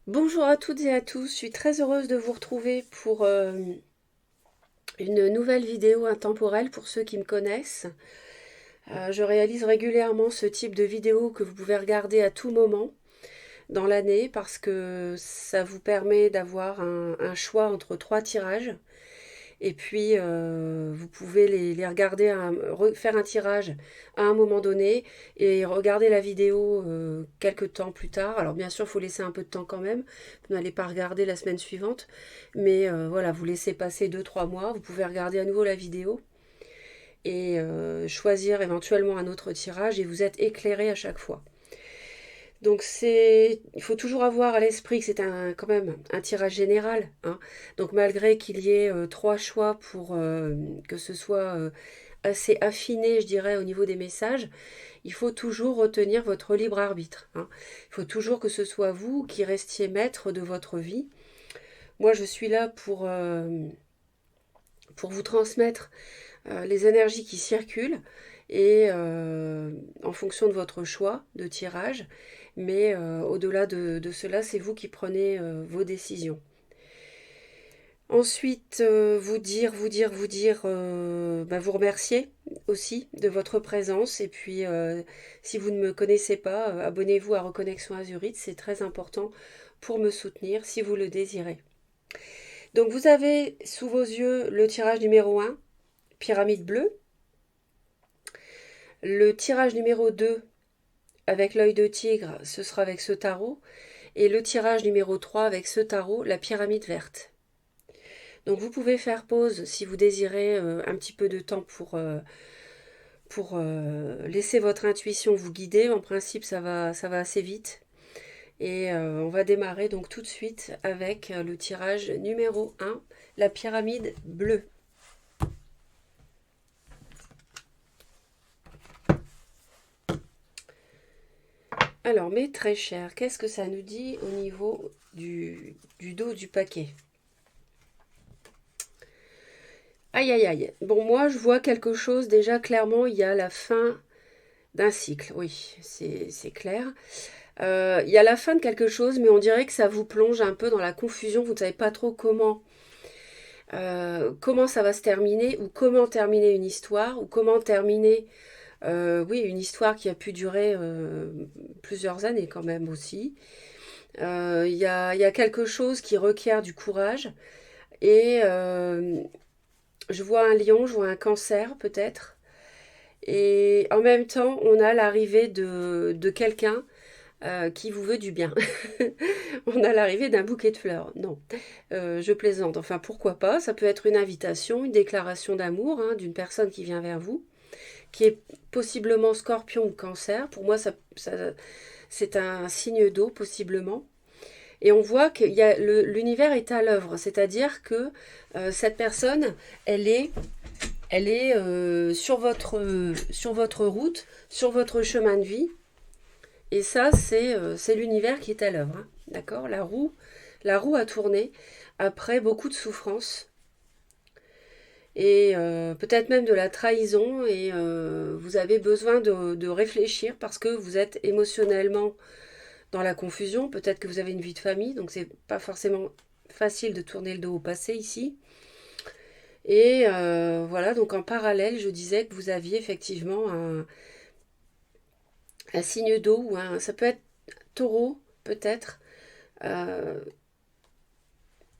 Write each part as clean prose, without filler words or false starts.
Bonjour à toutes et à tous, je suis très heureuse de vous retrouver pour une nouvelle vidéo intemporelle pour ceux qui me connaissent. Je réalise régulièrement ce type de vidéo que vous pouvez regarder à tout moment dans l'année parce que ça vous permet d'avoir un choix entre trois tirages. Et puis, vous pouvez les regarder, faire un tirage à un moment donné et regarder la vidéo quelques temps plus tard. Alors, bien sûr, il faut laisser un peu de temps quand même. Vous n'allez pas regarder la semaine suivante. Mais voilà, vous laissez passer deux trois mois. Vous pouvez regarder à nouveau la vidéo et choisir éventuellement un autre tirage et vous êtes éclairé à chaque fois. Donc il faut toujours avoir à l'esprit que c'est quand même un tirage général, hein. Donc malgré qu'il y ait trois choix pour que ce soit assez affiné, je dirais, au niveau des messages, il faut toujours retenir votre libre arbitre, hein. Il faut toujours que ce soit vous qui restiez maître de votre vie. Moi, je suis là pour vous transmettre les énergies qui circulent et en fonction de votre choix de tirage. Mais au-delà de cela, c'est vous qui prenez vos décisions. Ensuite, vous remercier aussi de votre présence. Et puis, si vous ne me connaissez pas, abonnez-vous à Reconnexion Azurite, c'est très important pour me soutenir si vous le désirez. Donc, vous avez sous vos yeux le tirage numéro 1, pyramide bleue. Le tirage numéro 2, avec l'œil de tigre, ce sera avec ce tarot. Et le tirage numéro 3, avec ce tarot, la pyramide verte. Donc vous pouvez faire pause si vous désirez un petit peu de temps pour laisser votre intuition vous guider. En principe, ça va assez vite. Et on va démarrer donc tout de suite avec le tirage numéro 1, la pyramide bleue. Alors, mes très chers, qu'est-ce que ça nous dit au niveau du dos du paquet? Aïe, aïe, aïe. Bon, moi, je vois quelque chose. Déjà, clairement, il y a la fin d'un cycle. Oui, c'est clair. Il y a la fin de quelque chose, mais on dirait que ça vous plonge un peu dans la confusion. Vous ne savez pas trop comment ça va se terminer, ou comment terminer une histoire, ou comment terminer, oui, une histoire qui a pu durer plusieurs années quand même aussi. Il y a quelque chose qui requiert du courage. Et je vois un lion, je vois un cancer peut-être. Et en même temps, on a l'arrivée de quelqu'un qui vous veut du bien. On a l'arrivée d'un bouquet de fleurs. Non, je plaisante. Enfin, pourquoi pas? Ça peut être une invitation, une déclaration d'amour, hein, d'une personne qui vient vers vous, qui est possiblement scorpion ou cancer. Pour moi, c'est un signe d'eau, possiblement. Et on voit que l'univers est à l'œuvre, c'est-à-dire que cette personne, elle est, elle est sur votre route, sur votre chemin de vie. Et ça, c'est l'univers qui est à l'œuvre, hein. D'accord? La roue a tourné après beaucoup de souffrance et peut-être même de la trahison. Et vous avez besoin de réfléchir parce que vous êtes émotionnellement dans la confusion. Peut-être que vous avez une vie de famille, donc c'est pas forcément facile de tourner le dos au passé ici. Et voilà, donc en parallèle, je disais que vous aviez effectivement un signe d'eau ou ça peut être taureau, peut-être. Euh,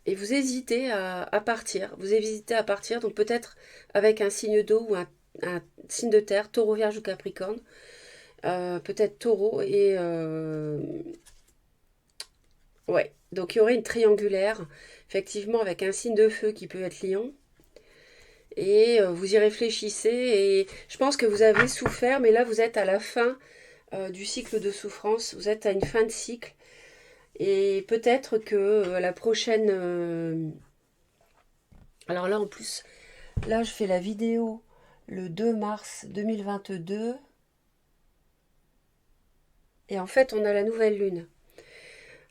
et vous hésitez à partir. Vous hésitez à partir, donc peut-être avec un signe d'eau ou un signe de terre, taureau, vierge ou capricorne. Peut-être taureau et... ouais, donc il y aurait une triangulaire, effectivement avec un signe de feu qui peut être lion. Et vous y réfléchissez et je pense que vous avez souffert, mais là vous êtes à la fin du cycle de souffrance, vous êtes à une fin de cycle. Et peut-être que la prochaine... alors là en plus, là je fais la vidéo le 2 mars 2022. Et en fait on a la nouvelle lune.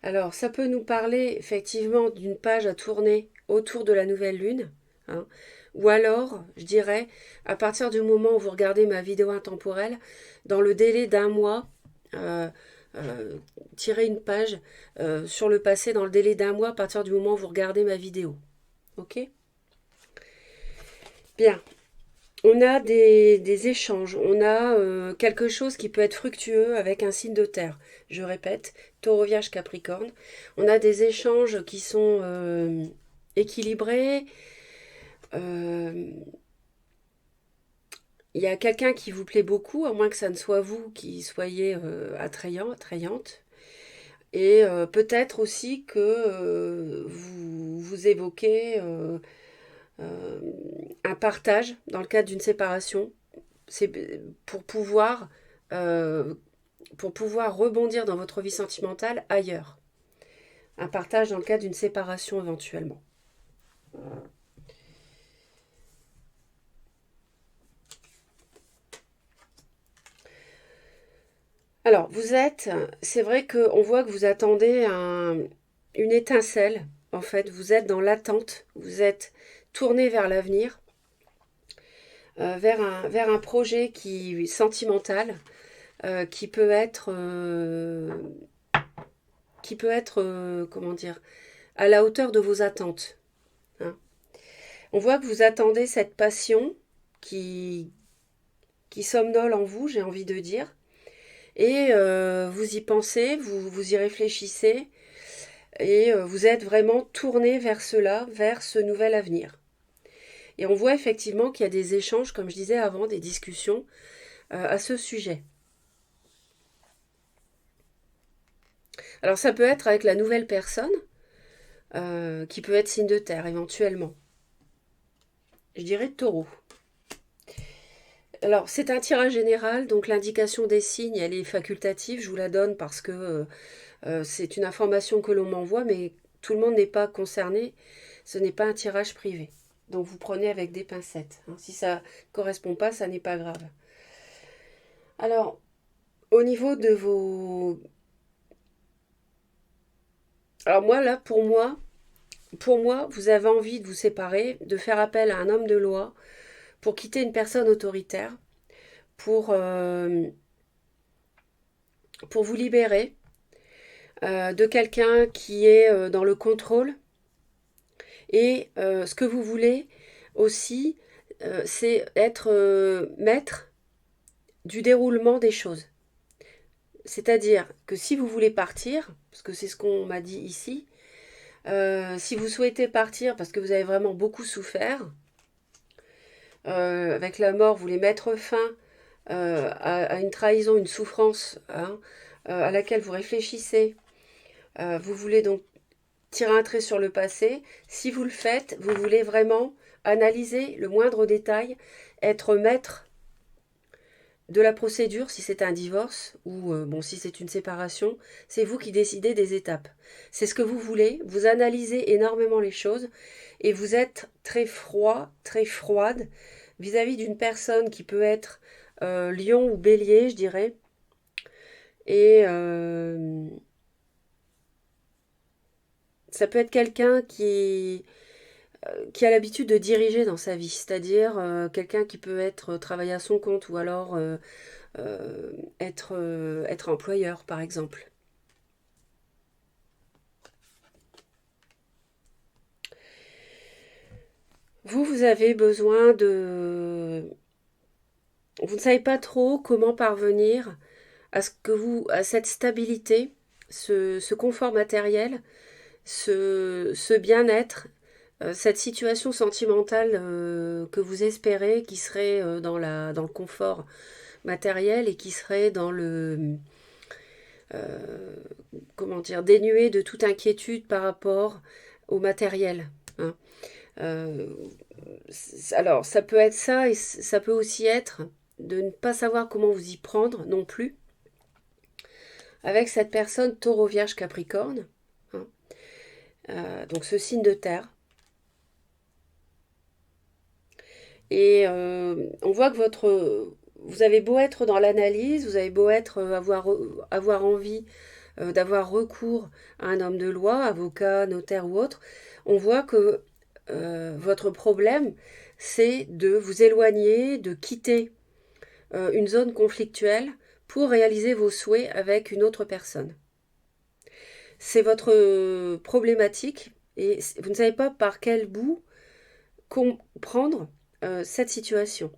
Alors ça peut nous parler effectivement d'une page à tourner autour de la nouvelle lune, hein. Ou alors, je dirais, à partir du moment où vous regardez ma vidéo intemporelle, dans le délai d'un mois, euh, euh, tirer une page sur le passé dans le délai d'un mois à partir du moment où vous regardez ma vidéo. Ok? Bien. On a des échanges, on a quelque chose qui peut être fructueux avec un signe de terre. Je répète, Taureau, Vierge, Capricorne. On a des échanges qui sont équilibrés. Euh, Il y a quelqu'un qui vous plaît beaucoup, à moins que ça ne soit vous qui soyez attrayant, attrayante. Et peut-être aussi que vous évoquez euh, un partage dans le cadre d'une séparation. C'est euh, pour pouvoir rebondir dans votre vie sentimentale ailleurs. Un partage dans le cadre d'une séparation éventuellement. Alors, c'est vrai qu'on voit que vous attendez une étincelle. En fait, vous êtes dans l'attente, vous êtes tourné vers l'avenir, vers un projet qui sentimental, qui peut être, comment dire, à la hauteur de vos attentes. Hein. On voit que vous attendez cette passion qui, qui somnole en vous, j'ai envie de dire, et vous y pensez, vous y réfléchissez, et vous êtes vraiment tourné vers cela, vers ce nouvel avenir. Et on voit effectivement qu'il y a des échanges, comme je disais avant, des discussions à ce sujet. Alors ça peut être avec la nouvelle personne, qui peut être signe de terre éventuellement. Je dirais taureau. Alors c'est un tirage général, donc l'indication des signes, elle est facultative, je vous la donne parce que c'est une information que l'on m'envoie, mais tout le monde n'est pas concerné, ce n'est pas un tirage privé. Donc vous prenez avec des pincettes. Hein. Si ça ne correspond pas, ça n'est pas grave. Alors, au niveau de vos... Alors moi, là, pour moi, vous avez envie de vous séparer, de faire appel à un homme de loi pour quitter une personne autoritaire, pour, euh, pour vous libérer de quelqu'un qui est dans le contrôle. Et ce que vous voulez aussi, c'est être maître du déroulement des choses. C'est-à-dire que si vous voulez partir, parce que c'est ce qu'on m'a dit ici, si vous souhaitez partir parce que vous avez vraiment beaucoup souffert, avec la mort, vous voulez mettre fin à une trahison, une souffrance hein, à laquelle vous réfléchissez, vous voulez donc tirer un trait sur le passé. Si vous le faites, vous voulez vraiment analyser le moindre détail, être maître de la procédure si c'est un divorce ou bon si c'est une séparation, c'est vous qui décidez des étapes. C'est ce que vous voulez, vous analysez énormément les choses et vous êtes très froid, très froide vis-à-vis d'une personne qui peut être lion ou bélier, je dirais. Et ça peut être quelqu'un qui a l'habitude de diriger dans sa vie, c'est-à-dire quelqu'un qui peut être travailler à son compte ou alors être employeur, par exemple. Vous avez besoin de... Vous ne savez pas trop comment parvenir à cette stabilité, ce confort matériel, ce bien-être, cette situation sentimentale que vous espérez qui serait dans le confort matériel et qui serait dans le, euh, comment dire, dénué de toute inquiétude par rapport au matériel. Hein. Euh, alors, ça peut être ça et ça peut aussi être de ne pas savoir comment vous y prendre non plus avec cette personne taureau vierge capricorne. Hein. Donc ce signe de terre. Et on voit que vous avez beau être dans l'analyse, vous avez beau être avoir envie d'avoir recours à un homme de loi, avocat, notaire ou autre, on voit que votre problème, c'est de vous éloigner, de quitter une zone conflictuelle pour réaliser vos souhaits avec une autre personne. C'est votre problématique et vous ne savez pas par quel bout comprendre cette situation.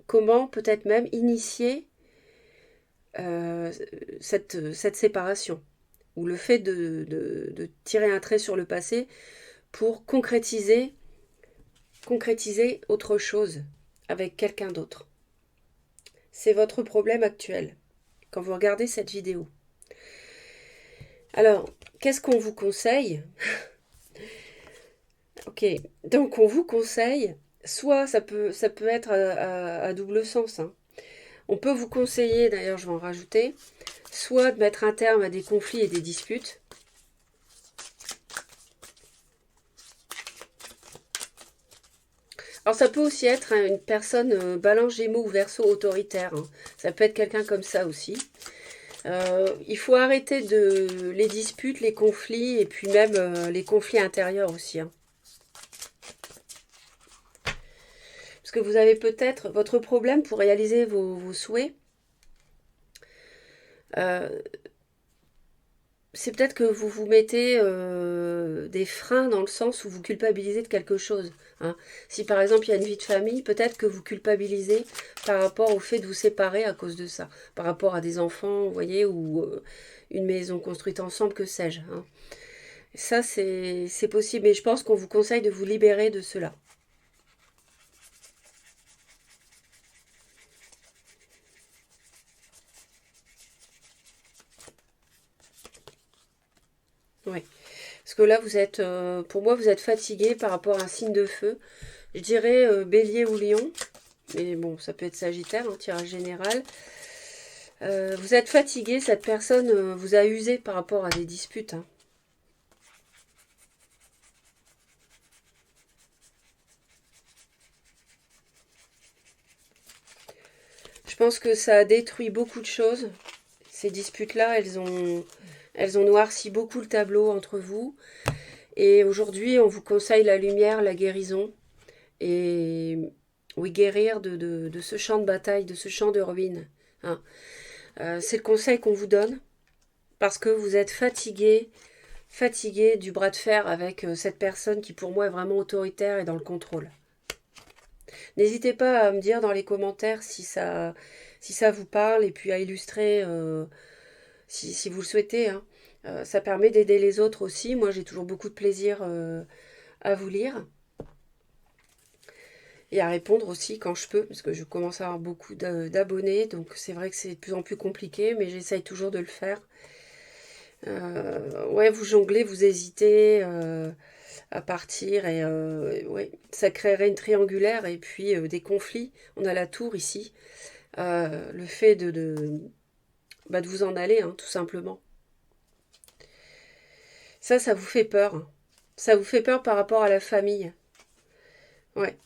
Comment peut-être même initier euh, cette séparation ou le fait de tirer un trait sur le passé pour concrétiser autre chose avec quelqu'un d'autre. C'est votre problème actuel quand vous regardez cette vidéo. Alors, qu'est-ce qu'on vous conseille? Ok, donc on vous conseille, soit ça peut être à double sens, hein. On peut vous conseiller, d'ailleurs je vais en rajouter, soit de mettre un terme à des conflits et des disputes. Alors ça peut aussi être une personne balance, gémeaux ou verseau autoritaire, hein. Ça peut être quelqu'un comme ça aussi. Il faut arrêter les disputes, les conflits et puis même les conflits intérieurs aussi, hein. Parce que vous avez peut-être votre problème pour réaliser vos souhaits. Euh, c'est peut-être que vous vous mettez des freins dans le sens où vous culpabilisez de quelque chose, hein. Si par exemple il y a une vie de famille, peut-être que vous culpabilisez par rapport au fait de vous séparer à cause de ça, par rapport à des enfants, vous voyez, ou une maison construite ensemble, que sais-je, hein. Ça, c'est possible, mais je pense qu'on vous conseille de vous libérer de cela. Oui. Parce que là, pour moi, vous êtes fatigué par rapport à un signe de feu. Je dirais bélier ou lion. Mais bon, ça peut être sagittaire, en tirage général. Vous êtes fatigué, cette personne vous a usé par rapport à des disputes, hein. Je pense que ça a détruit beaucoup de choses. Ces disputes-là, elles ont noirci beaucoup le tableau entre vous. Et aujourd'hui, on vous conseille la lumière, la guérison. Et oui, guérir de ce champ de bataille, de ce champ de ruines, hein. C'est le conseil qu'on vous donne parce que vous êtes fatigué du bras de fer avec cette personne qui pour moi est vraiment autoritaire et dans le contrôle. N'hésitez pas à me dire dans les commentaires si ça vous parle et puis à illustrer si vous le souhaitez, hein. Ça permet d'aider les autres aussi. Moi j'ai toujours beaucoup de plaisir à vous lire et à répondre aussi quand je peux, parce que je commence à avoir beaucoup d'abonnés, donc c'est vrai que c'est de plus en plus compliqué, mais j'essaye toujours de le faire. Ouais, vous jonglez, vous hésitez à partir, et ouais, ça créerait une triangulaire et puis des conflits. On a la tour ici. Le fait de vous en aller, hein, tout simplement. Ça vous fait peur, hein. Ça vous fait peur par rapport à la famille. Ouais.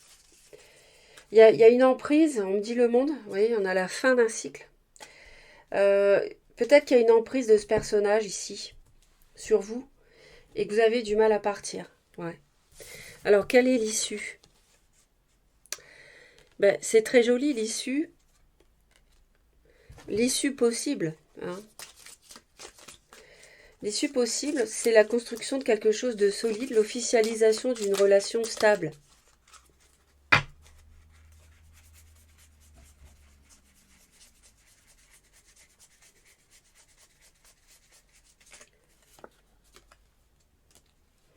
Il y a une emprise, on me dit le monde, oui, on a la fin d'un cycle. Euh, Peut-être qu'il y a une emprise de ce personnage ici, sur vous, et que vous avez du mal à partir. Ouais. Alors, quelle est l'issue? Ben, c'est très joli, l'issue. L'issue possible, hein. L'issue possible, c'est la construction de quelque chose de solide, l'officialisation d'une relation stable.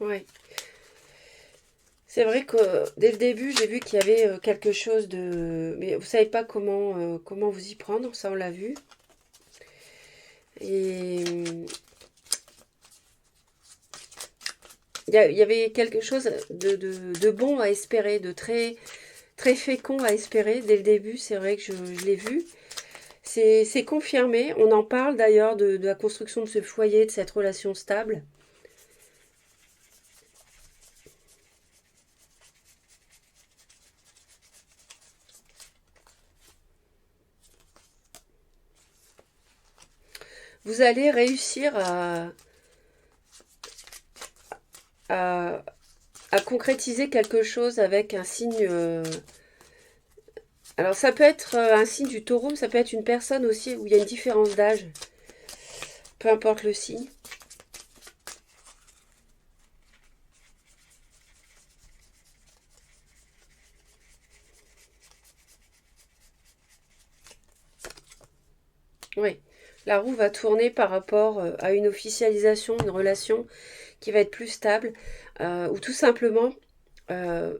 Ouais. C'est vrai que dès le début, j'ai vu qu'il y avait quelque chose de... Mais vous savez pas comment vous y prendre, ça on l'a vu. Et il y avait quelque chose de bon à espérer, de très fécond à espérer. Dès le début, c'est vrai que je l'ai vu. C'est confirmé. On en parle d'ailleurs de la construction de ce foyer, de cette relation stable. Vous allez réussir à, à concrétiser quelque chose avec un signe, Alors ça peut être un signe du taureau, mais ça peut être une personne aussi où il y a une différence d'âge. Peu importe le signe. Oui, la roue va tourner par rapport à une officialisation, une relation qui va être plus stable, ou tout simplement euh,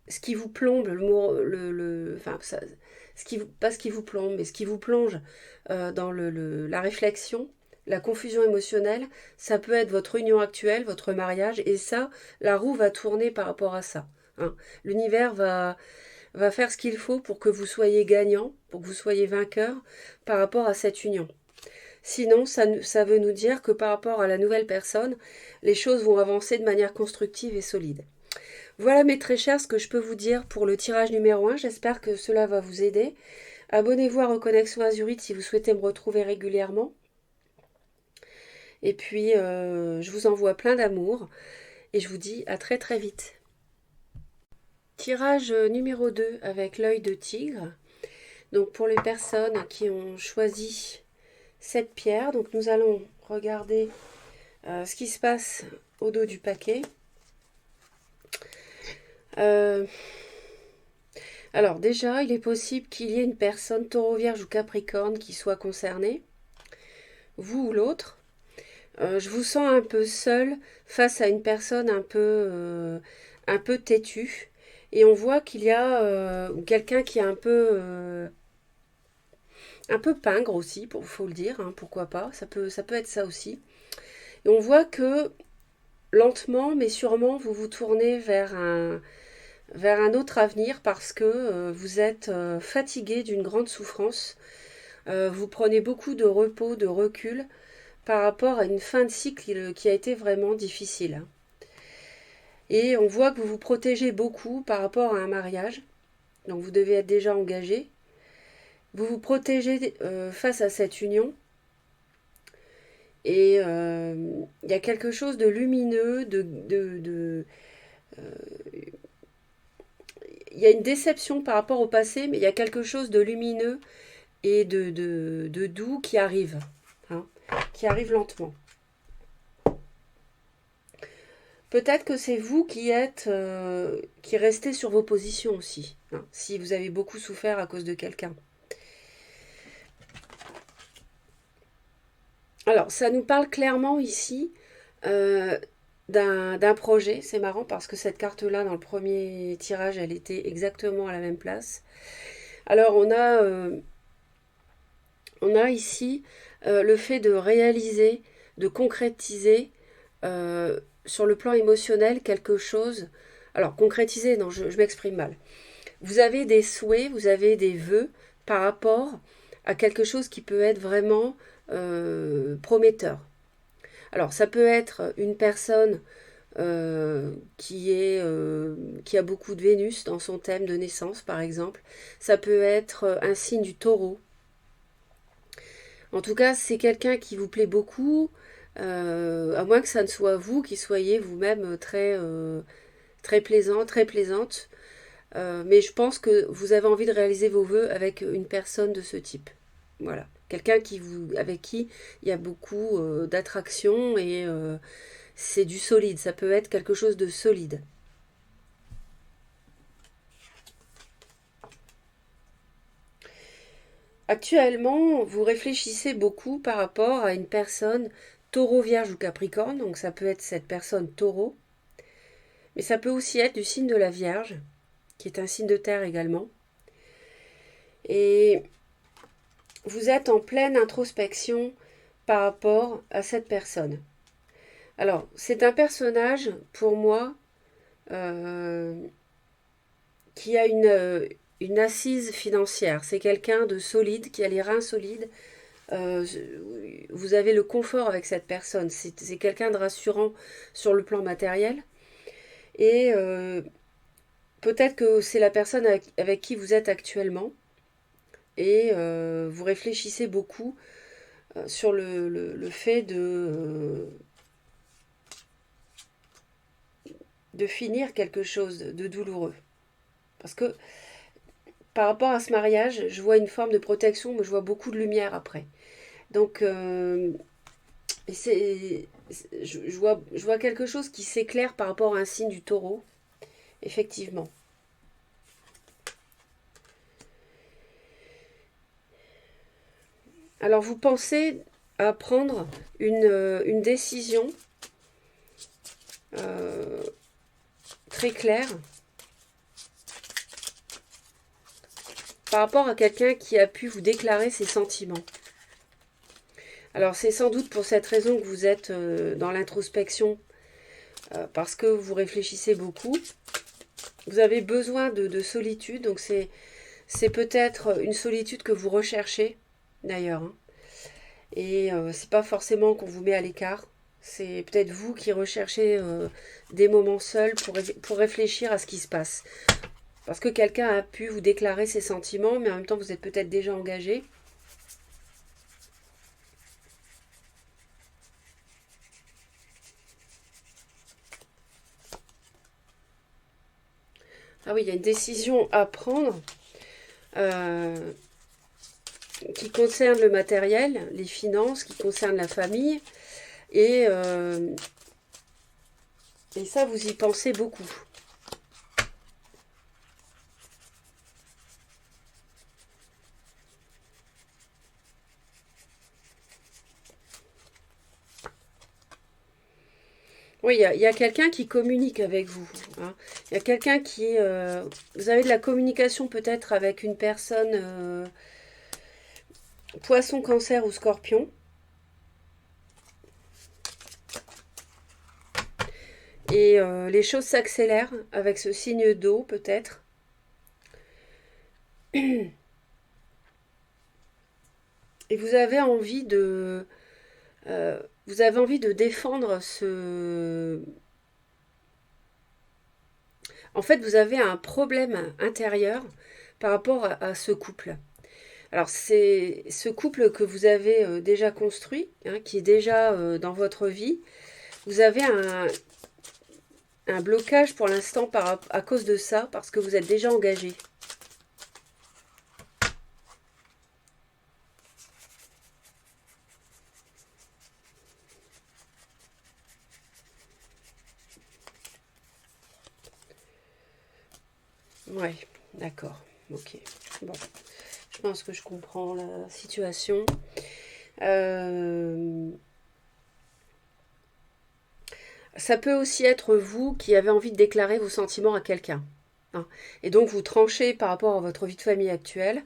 ce qui vous plombe, enfin, ce qui pas ce qui vous plombe, mais ce qui vous plonge dans la réflexion, la confusion émotionnelle, ça peut être votre union actuelle, votre mariage, et ça, la roue va tourner par rapport à ça. Hein. L'univers va faire ce qu'il faut pour que vous soyez gagnant, pour que vous soyez vainqueur par rapport à cette union. Sinon, ça veut nous dire que par rapport à la nouvelle personne, les choses vont avancer de manière constructive et solide. Voilà mes très chers ce que je peux vous dire pour le tirage numéro 1. J'espère que cela va vous aider. Abonnez-vous à Reconnexion Azurite si vous souhaitez me retrouver régulièrement. Et puis, je vous envoie plein d'amour et je vous dis à très très vite. Tirage numéro 2 avec l'œil de tigre. Donc pour les personnes qui ont choisi cette pierre, donc nous allons regarder ce qui se passe au dos du paquet. Alors déjà, il est possible qu'il y ait une personne taureau, vierge ou capricorne qui soit concernée, vous ou l'autre. Je vous sens un peu seul face à une personne un peu têtue. Et on voit qu'il y a quelqu'un qui est un peu pingre aussi, faut le dire, hein, pourquoi pas, ça peut être ça aussi. Et on voit que lentement mais sûrement vous vous tournez vers un autre avenir parce que vous êtes fatigué d'une grande souffrance. Vous prenez beaucoup de repos, de recul par rapport à une fin de cycle qui a été vraiment difficile. Et on voit que vous vous protégez beaucoup par rapport à un mariage. Donc vous devez être déjà engagé. Vous vous protégez face à cette union. Et il y a quelque chose de lumineux, il y a une déception par rapport au passé, mais il y a quelque chose de lumineux et de doux qui arrive, hein, qui arrive lentement. Peut-être que c'est vous qui restez sur vos positions aussi, hein, si vous avez beaucoup souffert à cause de quelqu'un. Alors, ça nous parle clairement ici euh, d'un projet. C'est marrant parce que cette carte-là, dans le premier tirage, elle était exactement à la même place. Alors, on a ici le fait de réaliser, de concrétiser sur le plan émotionnel quelque chose. Alors, concrétiser, non, je m'exprime mal. Vous avez des souhaits, vous avez des vœux par rapport à quelque chose qui peut être vraiment prometteur. Alors, ça peut être une personne qui a beaucoup de Vénus dans son thème de naissance, par exemple. Ça peut être un signe du taureau. En tout cas, c'est quelqu'un qui vous plaît beaucoup, à moins que ça ne soit vous qui soyez vous-même très plaisant, très plaisante. Mais je pense que vous avez envie de réaliser vos vœux avec une personne de ce type. Voilà. Quelqu'un avec qui il y a beaucoup d'attraction et c'est du solide. Ça peut être quelque chose de solide. Actuellement, vous réfléchissez beaucoup par rapport à une personne taureau, vierge ou capricorne. Donc ça peut être cette personne taureau. Mais ça peut aussi être du signe de la Vierge, qui est un signe de terre également. Et vous êtes en pleine introspection par rapport à cette personne. Alors, c'est un personnage, pour moi, euh, qui a une assise financière. C'est quelqu'un de solide, qui a les reins solides. Euh, vous avez le confort avec cette personne. C'est quelqu'un de rassurant sur le plan matériel. Et peut-être que c'est la personne avec qui vous êtes actuellement. Et vous réfléchissez beaucoup sur le fait de finir quelque chose de douloureux. Parce que par rapport à ce mariage, je vois une forme de protection, mais je vois beaucoup de lumière après. Donc, je vois quelque chose qui s'éclaire par rapport à un signe du taureau, effectivement. Alors, vous pensez à prendre une décision euh, très claire par rapport à quelqu'un qui a pu vous déclarer ses sentiments. Alors, c'est sans doute pour cette raison que vous êtes dans l'introspection, parce que vous réfléchissez beaucoup. Vous avez besoin de solitude, donc c'est peut-être une solitude que vous recherchez, d'ailleurs. Hein. Et c'est pas forcément qu'on vous met à l'écart. C'est peut-être vous qui recherchez des moments seuls pour réfléchir à ce qui se passe. Parce que quelqu'un a pu vous déclarer ses sentiments, mais en même temps vous êtes peut-être déjà engagé. Ah oui, il y a une décision à prendre euh, qui concerne le matériel, les finances, qui concerne la famille. Et, euh, et ça, vous y pensez beaucoup. Oui, il y a quelqu'un qui communique avec vous. Hein. Il y a quelqu'un qui... vous avez de la communication peut-être avec une personne poisson, cancer ou scorpion. Et les choses s'accélèrent avec ce signe d'eau peut-être. Et vous avez envie de... vous avez envie de défendre ce... En fait, vous avez un problème intérieur par rapport à ce couple. Alors, c'est ce couple que vous avez déjà construit, hein, qui est déjà dans votre vie. Vous avez un blocage pour l'instant à cause de ça, parce que vous êtes déjà engagé. Ouais, d'accord. Ok. Bon, je pense que je comprends la situation. Euh, Ça peut aussi être vous qui avez envie de déclarer vos sentiments à quelqu'un. Hein. Et donc vous tranchez par rapport à votre vie de famille actuelle.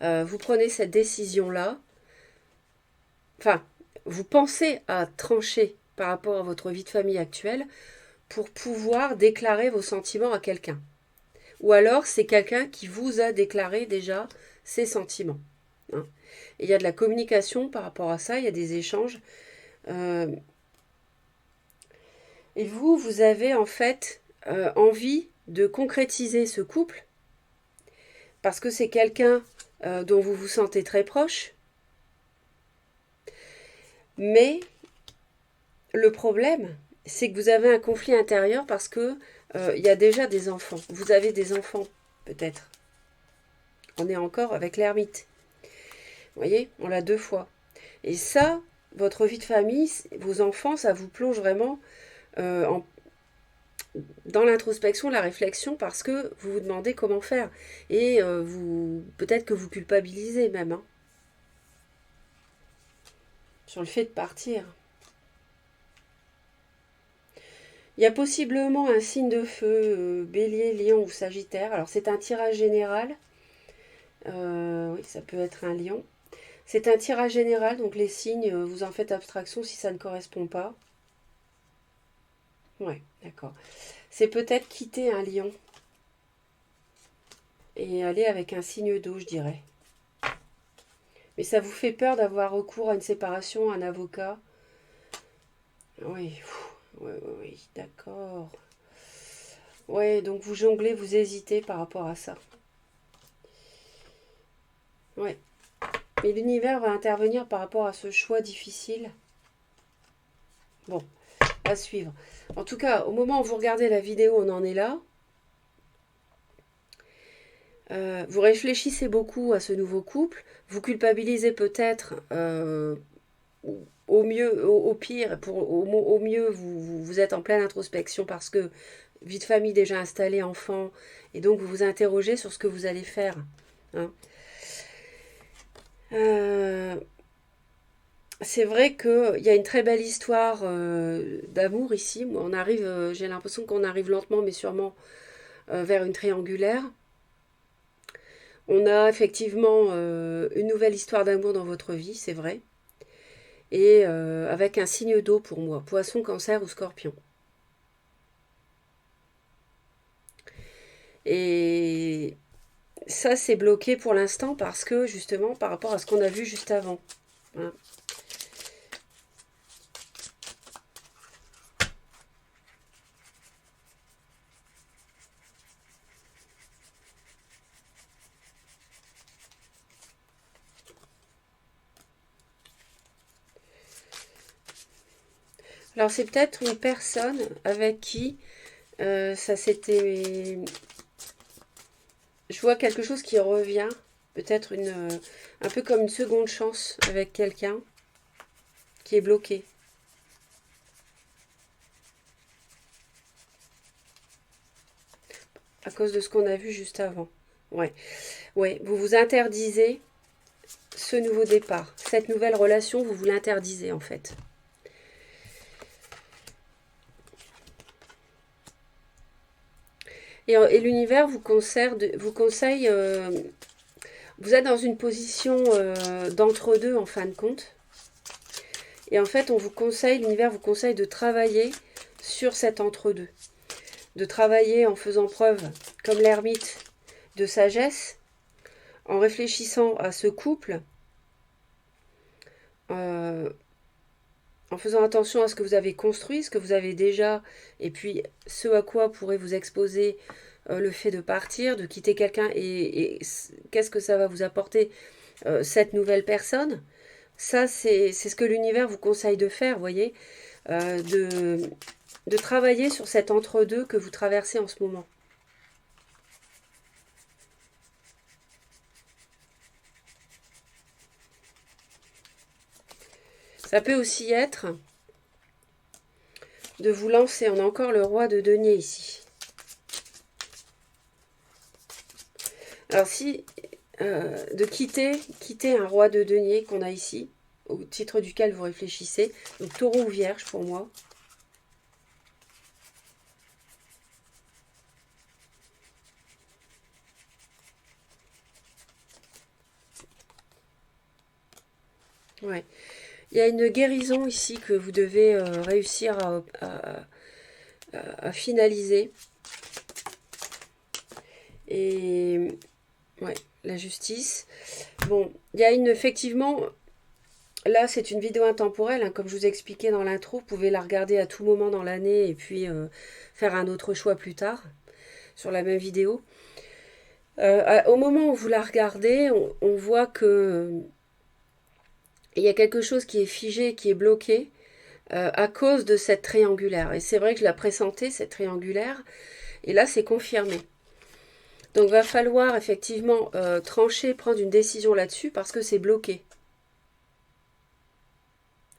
Vous prenez cette décision-là. Enfin, vous pensez à trancher par rapport à votre vie de famille actuelle pour pouvoir déclarer vos sentiments à quelqu'un. Ou alors c'est quelqu'un qui vous a déclaré déjà ses sentiments. Hein. Et il y a de la communication par rapport à ça, il y a des échanges. Euh, et vous, vous avez en fait envie de concrétiser ce couple parce que c'est quelqu'un dont vous vous sentez très proche. Mais le problème, c'est que vous avez un conflit intérieur parce que il y a déjà des enfants. Vous avez des enfants, peut-être. On est encore avec l'ermite. Vous voyez, on l'a deux fois. Et ça, votre vie de famille, vos enfants, ça vous plonge vraiment en dans l'introspection, la réflexion, parce que vous vous demandez comment faire. Et peut-être que vous culpabilisez même hein, sur le fait de partir. Il y a possiblement un signe de feu, bélier, lion ou sagittaire. Alors c'est un tirage général. Oui, ça peut être un lion. C'est un tirage général, donc les signes, vous en faites abstraction si ça ne correspond pas. Ouais, d'accord. C'est peut-être quitter un lion et aller avec un signe d'eau, je dirais. Mais ça vous fait peur d'avoir recours à une séparation, à un avocat? Oui, oui, oui, oui, d'accord. Ouais, donc vous jonglez, vous hésitez par rapport à ça. Ouais. Mais l'univers va intervenir par rapport à ce choix difficile. Bon, à suivre. En tout cas, au moment où vous regardez la vidéo, on en est là. Vous réfléchissez beaucoup à ce nouveau couple, vous culpabilisez peut-être au mieux, au pire, au mieux, vous êtes en pleine introspection parce que vie de famille déjà installée, enfant, et donc vous vous interrogez sur ce que vous allez faire. Hein. Euh, c'est vrai qu'il y a une très belle histoire d'amour ici. On arrive, j'ai l'impression qu'on arrive lentement mais sûrement vers une triangulaire. On a effectivement une nouvelle histoire d'amour dans votre vie, c'est vrai. Et avec un signe d'eau pour moi, poisson, cancer ou scorpion. Et ça, c'est bloqué pour l'instant parce que justement, par rapport à ce qu'on a vu juste avant. Hein. Alors, c'est peut-être une personne avec qui ça s'était. Je vois quelque chose qui revient. Peut-être un peu comme une seconde chance avec quelqu'un qui est bloqué. À cause de ce qu'on a vu juste avant. Ouais. Ouais, vous vous interdisez ce nouveau départ. Cette nouvelle relation, vous vous l'interdisez en fait. Et l'univers vous conseille vous êtes dans une position d'entre-deux en fin de compte. Et en fait, l'univers vous conseille de travailler sur cet entre-deux. De travailler en faisant preuve, comme l'ermite, de sagesse, en réfléchissant à ce couple, euh, en faisant attention à ce que vous avez construit, ce que vous avez déjà, et puis ce à quoi pourrait vous exposer le fait de partir, de quitter quelqu'un, et qu'est-ce que ça va vous apporter, cette nouvelle personne. Ça, c'est ce que l'univers vous conseille de faire, vous voyez, euh, de, de travailler sur cet entre-deux que vous traversez en ce moment. Ça peut aussi être de vous lancer. On a encore le roi de denier ici. Alors si de quitter un roi de denier qu'on a ici, au titre duquel vous réfléchissez, donc taureau ou vierge pour moi. Ouais. Il y a une guérison ici que vous devez réussir à finaliser. Et ouais, la justice. Bon, il y a effectivement, là c'est une vidéo intemporelle, hein, comme je vous ai expliqué dans l'intro, vous pouvez la regarder à tout moment dans l'année et puis faire un autre choix plus tard sur la même vidéo. Au moment où vous la regardez, on voit que il y a quelque chose qui est figé, qui est bloqué à cause de cette triangulaire. Et c'est vrai que je la pressentais, cette triangulaire, et là c'est confirmé. Donc va falloir effectivement trancher, prendre une décision là-dessus parce que c'est bloqué.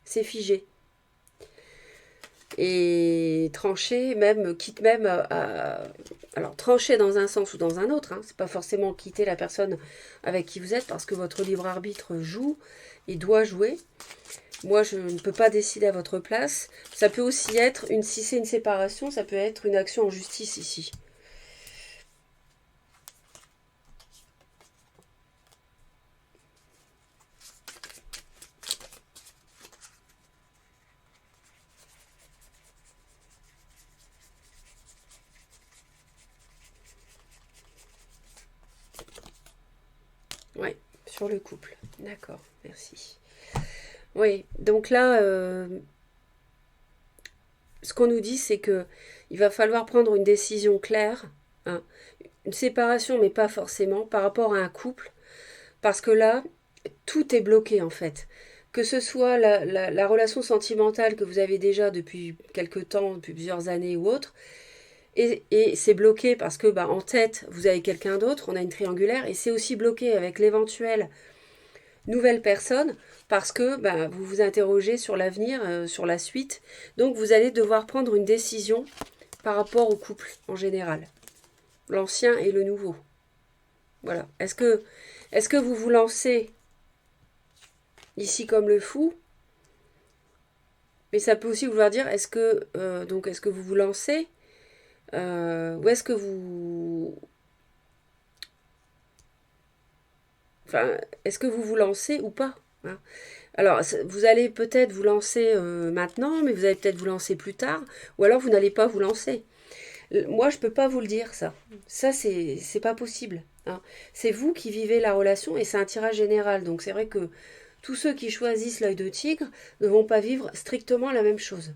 C'est figé. Et trancher, même, quitte même alors trancher dans un sens ou dans un autre, hein, c'est pas forcément quitter la personne avec qui vous êtes parce que votre libre arbitre joue et doit jouer. Moi, je ne peux pas décider à votre place. Ça peut aussi être, si c'est une séparation, ça peut être une action en justice ici. Oui, sur le couple. D'accord, merci. Oui, donc là, ce qu'on nous dit, c'est que il va falloir prendre une décision claire, hein, une séparation, mais pas forcément, par rapport à un couple, parce que là, tout est bloqué en fait. Que ce soit la relation sentimentale que vous avez déjà depuis quelque temps, depuis plusieurs années ou autre, Et c'est bloqué parce que bah, en tête, vous avez quelqu'un d'autre, on a une triangulaire, et c'est aussi bloqué avec l'éventuelle nouvelle personne parce que bah, vous vous interrogez sur l'avenir, sur la suite. Donc vous allez devoir prendre une décision par rapport au couple en général, l'ancien et le nouveau. Voilà. Est-ce que vous vous lancez ici comme le fou? Mais ça peut aussi vouloir dire est-ce que vous vous lancez ou est-ce que vous enfin est-ce que vous vous lancez ou pas, hein. Alors vous allez peut-être vous lancer maintenant, mais vous allez peut-être vous lancer plus tard, ou alors vous n'allez pas vous lancer. Moi je peux pas vous le dire ça. Ça c'est pas possible, hein. C'est vous qui vivez la relation et c'est un tirage général. Donc c'est vrai que tous ceux qui choisissent l'œil de tigre ne vont pas vivre strictement la même chose.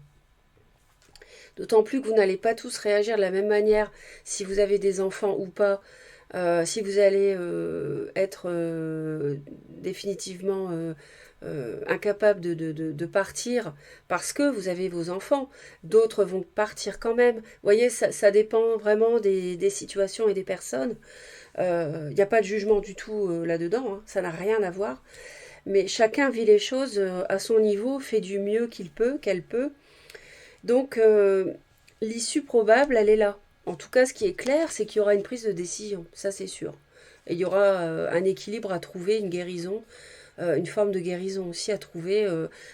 D'autant plus que vous n'allez pas tous réagir de la même manière si vous avez des enfants ou pas, si vous allez être définitivement incapable de partir parce que vous avez vos enfants. D'autres vont partir quand même. Vous voyez, ça dépend vraiment des situations et des personnes. Il n'y a pas de jugement du tout là-dedans, hein. Ça n'a rien à voir. Mais chacun vit les choses à son niveau, fait du mieux qu'il peut, qu'elle peut. Donc, l'issue probable, elle est là. En tout cas, ce qui est clair, c'est qu'il y aura une prise de décision, ça c'est sûr. Et il y aura un équilibre à trouver, une guérison, une forme de guérison aussi à trouver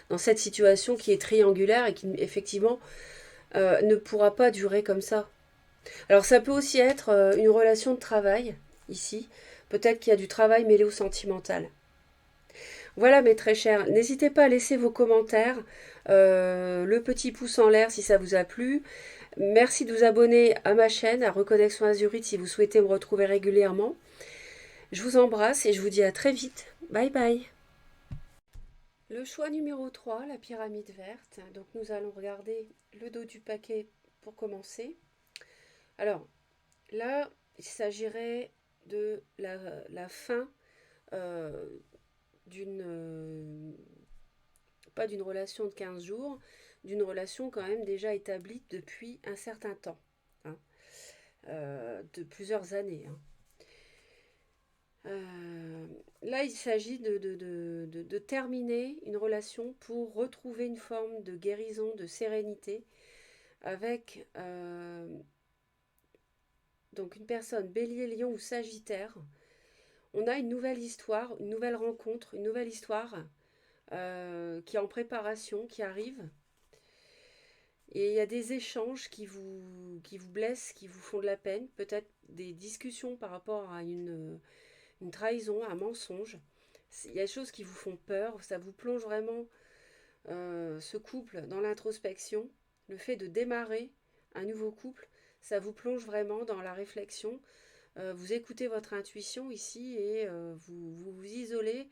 dans cette situation qui est triangulaire et qui effectivement ne pourra pas durer comme ça. Alors ça peut aussi être une relation de travail ici. Peut-être qu'il y a du travail mêlé au sentimental. Voilà mes très chers, n'hésitez pas à laisser vos commentaires, le petit pouce en l'air si ça vous a plu. Merci de vous abonner à ma chaîne, à Reconnexion Azurite si vous souhaitez me retrouver régulièrement. Je vous embrasse et je vous dis à très vite. Bye bye. Le choix numéro 3, la pyramide verte. Donc nous allons regarder le dos du paquet pour commencer. Alors là, il s'agirait de la fin euh, d'une pas d'une relation de 15 jours, d'une relation quand même déjà établie depuis un certain temps, hein, de plusieurs années, hein. Euh, Là, il s'agit de terminer une relation pour retrouver une forme de guérison, de sérénité avec donc une personne bélier, lion ou sagittaire. On a une nouvelle histoire, une nouvelle rencontre, une nouvelle histoire qui est en préparation, qui arrive. Et il y a des échanges qui vous blessent, qui vous font de la peine, peut-être des discussions par rapport à une trahison, un mensonge. Il y a des choses qui vous font peur, ça vous plonge vraiment ce couple dans l'introspection. Le fait de démarrer un nouveau couple, ça vous plonge vraiment dans la réflexion. Vous écoutez votre intuition ici et vous isolez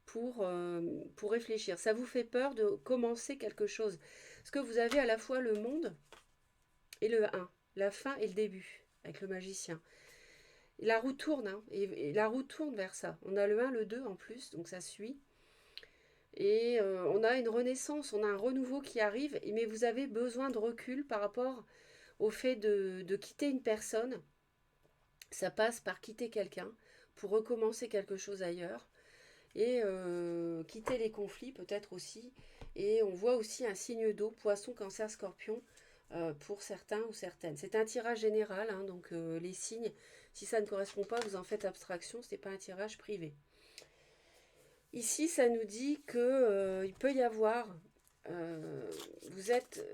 pour réfléchir. Ça vous fait peur de commencer quelque chose. Parce que vous avez à la fois le monde et le un, la fin et le début, avec le magicien. Et la roue tourne, hein, et la roue tourne vers ça. On a le un, le 2 en plus, donc ça suit. Et on a une renaissance, on a un renouveau qui arrive, mais vous avez besoin de recul par rapport au fait de quitter une personne. Ça passe par quitter quelqu'un pour recommencer quelque chose ailleurs et quitter les conflits peut-être aussi. Et on voit aussi un signe d'eau, poisson, cancer, scorpion, pour certains ou certaines. C'est un tirage général, hein, donc les signes, si ça ne correspond pas, vous en faites abstraction, ce n'est pas un tirage privé. Ici, ça nous dit que il peut y avoir, vous êtes,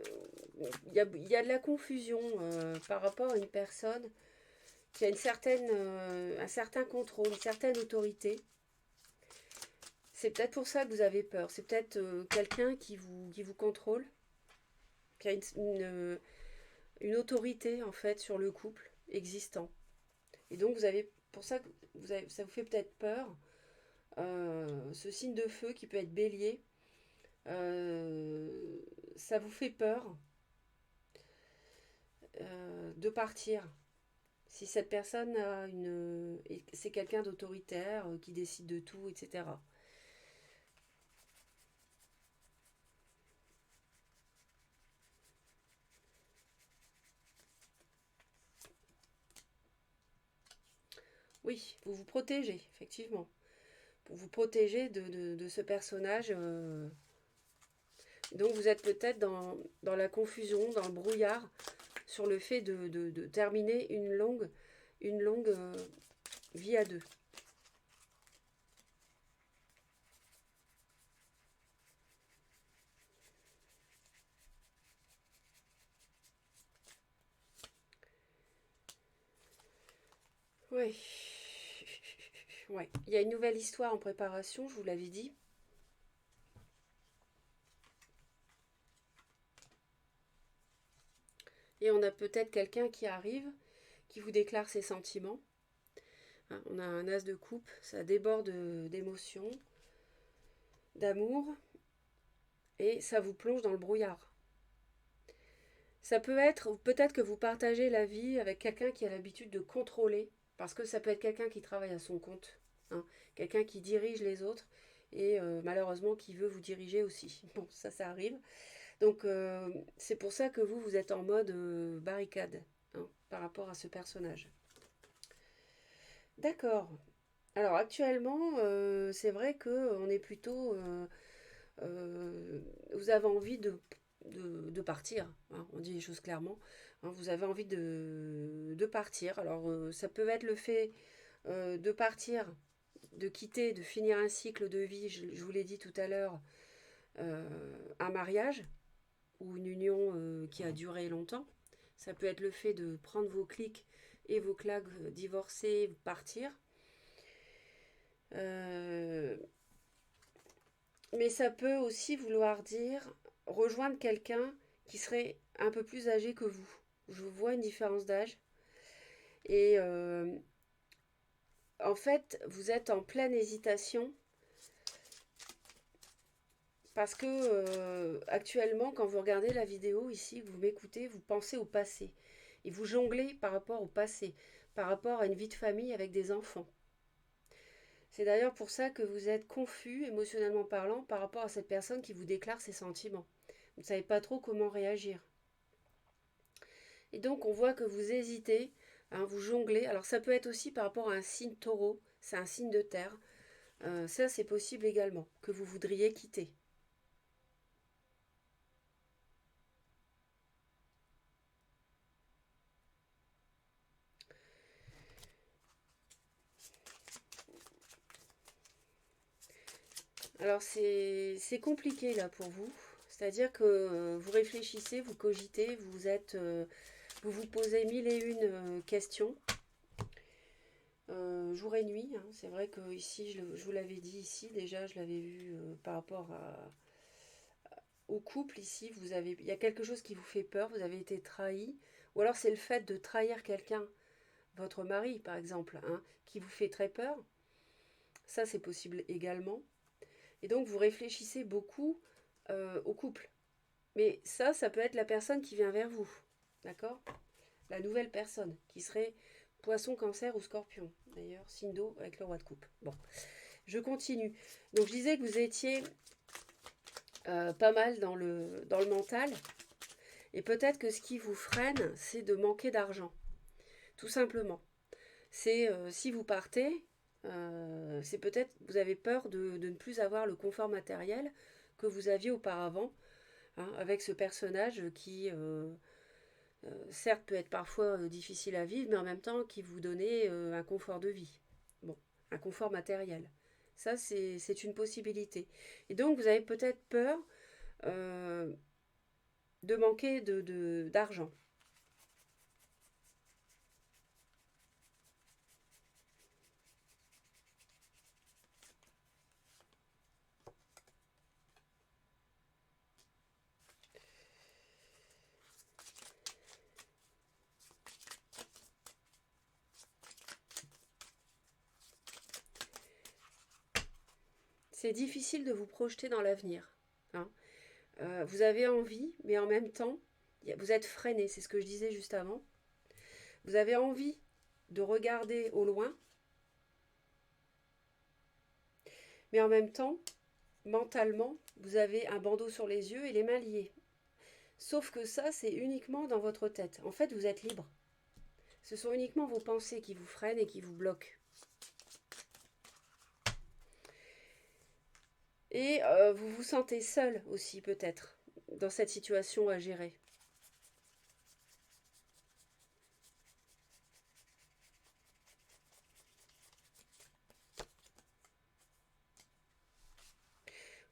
il y a de la confusion par rapport à une personne qui a un certain contrôle, une certaine autorité. C'est peut-être pour ça que vous avez peur. C'est peut-être quelqu'un qui vous contrôle, qui a une autorité en fait sur le couple existant. Et donc pour ça que ça vous fait peut-être peur. Ce signe de feu qui peut être bélier, euh, ça vous fait peur de partir. Si cette personne c'est quelqu'un d'autoritaire qui décide de tout, etc. Oui, vous vous protégez, effectivement. Pour vous protéger de ce personnage. Donc vous êtes peut-être dans la confusion, dans le brouillard, sur le fait de terminer une longue vie à deux. Oui. Ouais. Il y a une nouvelle histoire en préparation, je vous l'avais dit. Et on a peut-être quelqu'un qui arrive, qui vous déclare ses sentiments. Hein, on a un as de coupe, ça déborde d'émotions, d'amour, et ça vous plonge dans le brouillard. Ça peut être, peut-être que vous partagez la vie avec quelqu'un qui a l'habitude de contrôler, parce que ça peut être quelqu'un qui travaille à son compte, hein, quelqu'un qui dirige les autres, et malheureusement qui veut vous diriger aussi. Bon, ça arrive. Donc c'est pour ça que vous êtes en mode barricade, hein, par rapport à ce personnage. D'accord. Alors actuellement, c'est vrai que on est plutôt, vous avez envie de partir, hein, on dit les choses clairement. Hein, vous avez envie de partir. Alors ça peut être le fait de partir, de quitter, de finir un cycle de vie. Je vous l'ai dit tout à l'heure, un mariage ou une union qui a duré longtemps. Ça peut être le fait de prendre vos clics et vos claques, divorcer, partir. Euh, mais ça peut aussi vouloir dire rejoindre quelqu'un qui serait un peu plus âgé que vous. Je vois une différence d'âge. Et en fait, vous êtes en pleine hésitation parce que actuellement, quand vous regardez la vidéo ici, que vous m'écoutez, vous pensez au passé. Et vous jonglez par rapport au passé, par rapport à une vie de famille avec des enfants. C'est d'ailleurs pour ça que vous êtes confus, émotionnellement parlant, par rapport à cette personne qui vous déclare ses sentiments. Vous ne savez pas trop comment réagir. Et donc on voit que vous hésitez, hein, vous jonglez. Alors ça peut être aussi par rapport à un signe taureau, c'est un signe de terre. Ça c'est possible également, que vous voudriez quitter. Alors c'est compliqué là pour vous. C'est-à-dire que vous réfléchissez, vous cogitez, vous vous posez mille et une questions, jour et nuit. Hein. C'est vrai que ici, je vous l'avais dit ici, déjà, je l'avais vu par rapport au couple ici. Il y a quelque chose qui vous fait peur, vous avez été trahi, ou alors c'est le fait de trahir quelqu'un, votre mari par exemple, hein, qui vous fait très peur. Ça, c'est possible également. Et donc, vous réfléchissez beaucoup au couple. Mais ça peut être la personne qui vient vers vous. D'accord? La nouvelle personne, qui serait poisson, cancer ou scorpion. D'ailleurs, signe d'eau avec le roi de coupe. Bon, je continue. Donc, je disais que vous étiez pas mal dans le mental. Et peut-être que ce qui vous freine, c'est de manquer d'argent. Tout simplement. C'est si vous partez, c'est peut-être vous avez peur de ne plus avoir le confort matériel que vous aviez auparavant, hein, avec ce personnage qui, certes, peut être parfois difficile à vivre, mais en même temps qui vous donnait un confort de vie. Bon, un confort matériel. Ça, c'est une possibilité. Et donc, vous avez peut-être peur euh, de manquer d'argent. C'est difficile de vous projeter dans l'avenir. Hein. Vous avez envie, mais en même temps, vous êtes freiné, c'est ce que je disais juste avant. Vous avez envie de regarder au loin, mais en même temps, mentalement, vous avez un bandeau sur les yeux et les mains liées. Sauf que ça, c'est uniquement dans votre tête. En fait, vous êtes libre. Ce sont uniquement vos pensées qui vous freinent et qui vous bloquent. Et vous vous sentez seul aussi peut-être dans cette situation à gérer.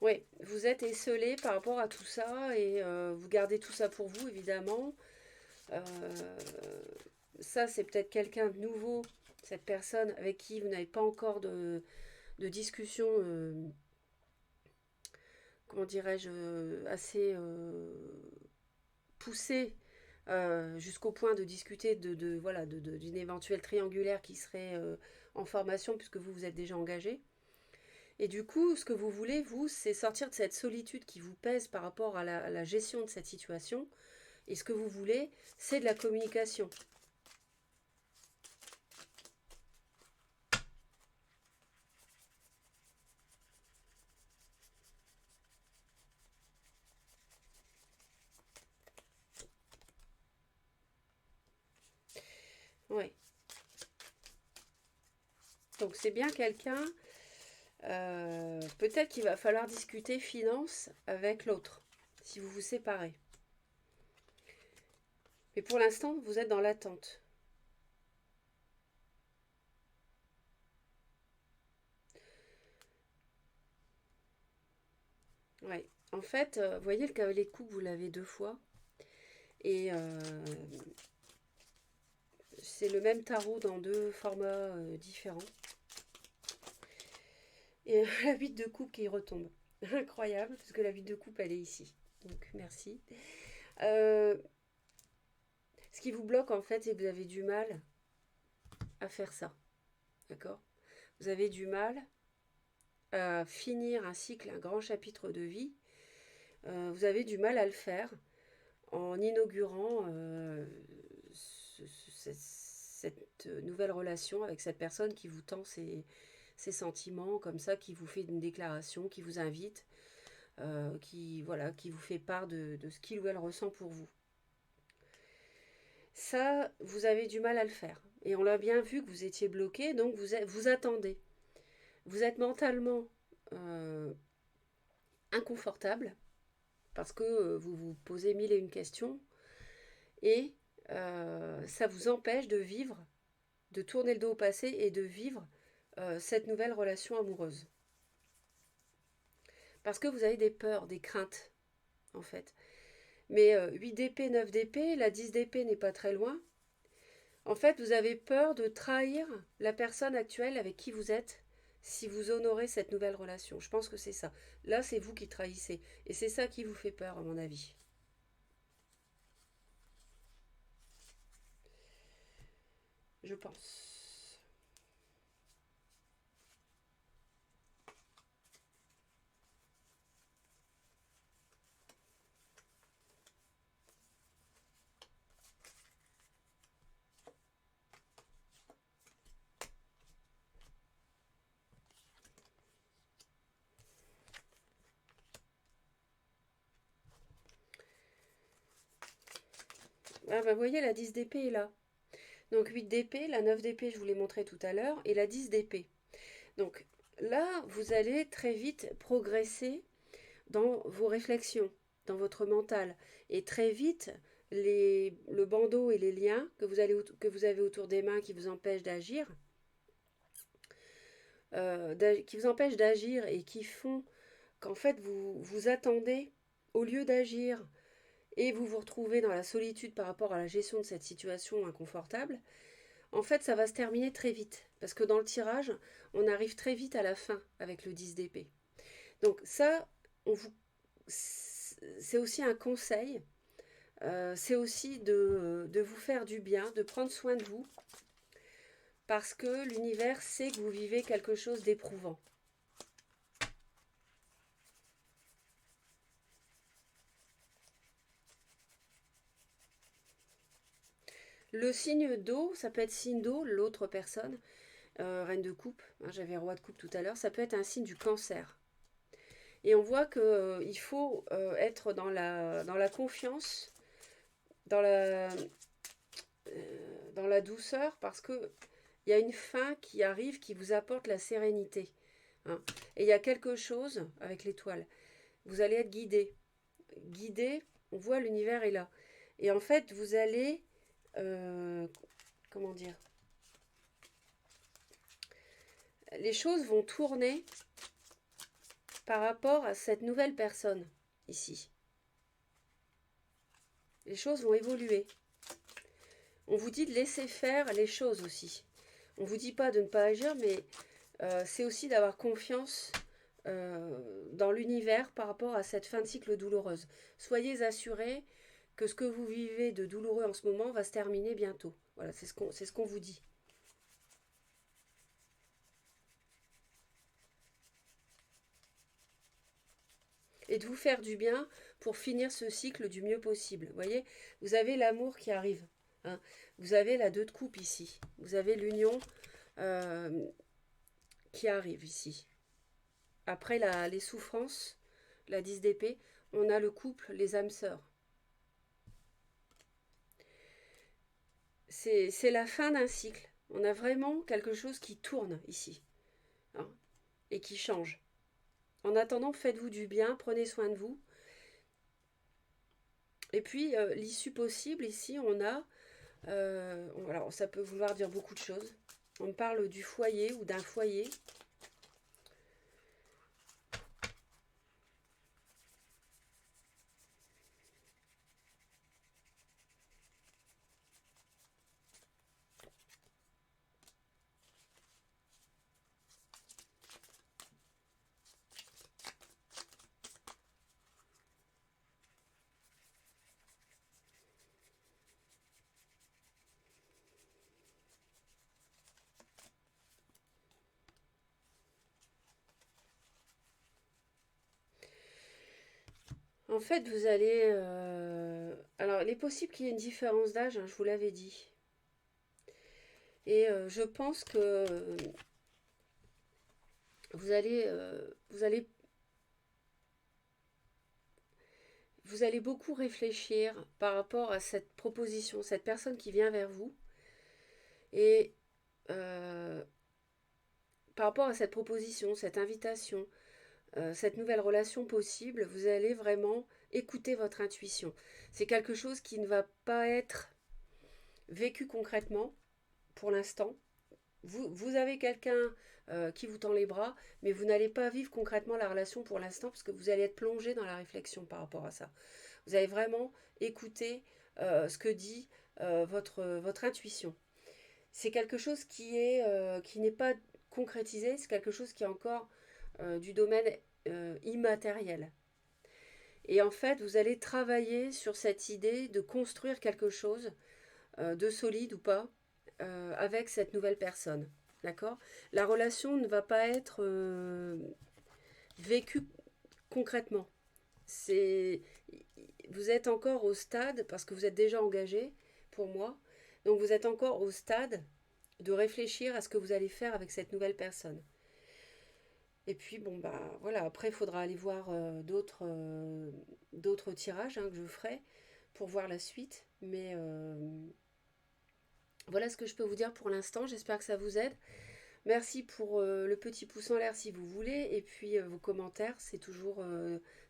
Oui, vous êtes esselé par rapport à tout ça et vous gardez tout ça pour vous évidemment. Euh, Ça c'est peut-être quelqu'un de nouveau, cette personne avec qui vous n'avez pas encore de discussion, comment dirais-je, assez poussée jusqu'au point de discuter voilà, d'une éventuelle triangulaire qui serait en formation puisque vous vous êtes déjà engagé. Et du coup, ce que vous voulez, vous, c'est sortir de cette solitude qui vous pèse par rapport à la gestion de cette situation. Et ce que vous voulez, c'est de la communication. Ouais. Donc c'est bien quelqu'un. Peut-être qu'il va falloir discuter finance avec l'autre, si vous vous séparez. Mais pour l'instant, vous êtes dans l'attente. Ouais. En fait, vous voyez, le cavalier de coupe, vous l'avez deux fois. Et c'est le même tarot dans deux formats différents. Et la 8 de coupe qui retombe. Incroyable, parce que la 8 de coupe, elle est ici. Donc, merci. Euh, Ce qui vous bloque, en fait, c'est que vous avez du mal à faire ça. D'accord? Vous avez du mal à finir un cycle, un grand chapitre de vie. Vous avez du mal à le faire en inaugurant cette nouvelle relation avec cette personne qui vous tend ses sentiments comme ça, qui vous fait une déclaration, qui vous invite, voilà, qui vous fait part de ce qu'il ou elle ressent pour vous. Ça, vous avez du mal à le faire. Et on l'a bien vu que vous étiez bloqué, donc vous attendez. Vous êtes mentalement euh, inconfortable parce que vous vous posez mille et une questions et ça vous empêche de vivre, de tourner le dos au passé et de vivre cette nouvelle relation amoureuse. Parce que vous avez des peurs, des craintes, en fait. Mais 8 d'épée, 9 d'épée, la 10 d'épée n'est pas très loin. En fait, vous avez peur de trahir la personne actuelle avec qui vous êtes si vous honorez cette nouvelle relation. Je pense que c'est ça. Là, c'est vous qui trahissez. Et c'est ça qui vous fait peur, à mon avis. Je pense. Ah bah, vous voyez, la 10 d'épée est là. Donc 8 d'épée, la 9 d'épée, je vous l'ai montré tout à l'heure, et la 10 d'épée. Donc là, vous allez très vite progresser dans vos réflexions, dans votre mental. Et très vite, le bandeau et les liens que vous avez autour des mains qui vous empêchent d'agir, qui vous empêchent d'agir et qui font qu'en fait vous vous attendez au lieu d'agir et vous vous retrouvez dans la solitude par rapport à la gestion de cette situation inconfortable, en fait ça va se terminer très vite. Parce que dans le tirage, on arrive très vite à la fin avec le 10 d'épée. Donc ça, c'est aussi un conseil. C'est aussi de vous faire du bien, de prendre soin de vous, parce que l'univers sait que vous vivez quelque chose d'éprouvant. Le signe d'eau, ça peut être signe d'eau, l'autre personne, reine de coupe, hein, j'avais roi de coupe tout à l'heure, ça peut être un signe du cancer. Et on voit qu'il faut être dans la confiance, dans la, dans la douceur, parce que il y a une fin qui arrive qui vous apporte la sérénité. Hein. Et il y a quelque chose avec l'étoile. Vous allez être guidé. Guidé, on voit l'univers est là. Et en fait, vous allez... comment dire, les choses vont tourner par rapport à cette nouvelle personne ici. Les choses vont évoluer. On vous dit de laisser faire les choses aussi. On ne vous dit pas de ne pas agir, mais c'est aussi d'avoir confiance dans l'univers par rapport à cette fin de cycle douloureuse. Soyez assurés que ce que vous vivez de douloureux en ce moment va se terminer bientôt. Voilà, c'est ce qu'on vous dit. Et de vous faire du bien pour finir ce cycle du mieux possible. Vous voyez, vous avez l'amour qui arrive. Hein. Vous avez la 2 de coupe ici. Vous avez l'union euh, qui arrive ici. Après les souffrances, la 10 d'épée, on a le couple, les âmes sœurs. C'est la fin d'un cycle. On a vraiment quelque chose qui tourne ici. Hein, et qui change. En attendant, faites-vous du bien, prenez soin de vous. Et puis, l'issue possible, ici, on a... alors, ça peut vouloir dire beaucoup de choses. On parle du foyer ou d'un foyer. En fait, vous allez... alors, il est possible qu'il y ait une différence d'âge, hein, je vous l'avais dit. Et je pense que vous allez vous allez beaucoup réfléchir par rapport à cette proposition, cette personne qui vient vers vous. Et euh, par rapport à cette proposition, cette invitation, cette nouvelle relation possible, vous allez vraiment écouter votre intuition. C'est quelque chose qui ne va pas être vécu concrètement pour l'instant. Vous avez quelqu'un qui vous tend les bras, mais vous n'allez pas vivre concrètement la relation pour l'instant parce que vous allez être plongé dans la réflexion par rapport à ça. Vous allez vraiment écouter ce que dit votre intuition. C'est quelque chose qui n'est pas concrétisé, c'est quelque chose qui est encore du domaine immatériel. Et en fait, vous allez travailler sur cette idée de construire quelque chose de solide ou pas avec cette nouvelle personne. D'accord. La relation ne va pas être vécue concrètement. C'est, vous êtes encore au stade, parce que vous êtes déjà engagé pour moi, donc vous êtes encore au stade de réfléchir à ce que vous allez faire avec cette nouvelle personne. Et puis, bon, bah voilà, après, il faudra aller voir d'autres tirages que je ferai pour voir la suite. Mais voilà ce que je peux vous dire pour l'instant. J'espère que ça vous aide. Merci pour le petit pouce en l'air si vous voulez. Et puis vos commentaires, c'est toujours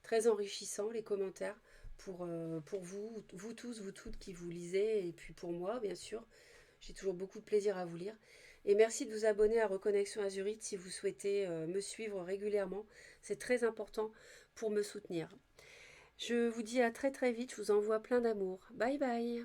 très enrichissant, les commentaires, pour vous tous, vous toutes qui vous lisez. Et puis pour moi, bien sûr. J'ai toujours beaucoup de plaisir à vous lire. Et merci de vous abonner à Reconnexion Azurite si vous souhaitez me suivre régulièrement. C'est très important pour me soutenir. Je vous dis à très très vite. Je vous envoie plein d'amour. Bye bye.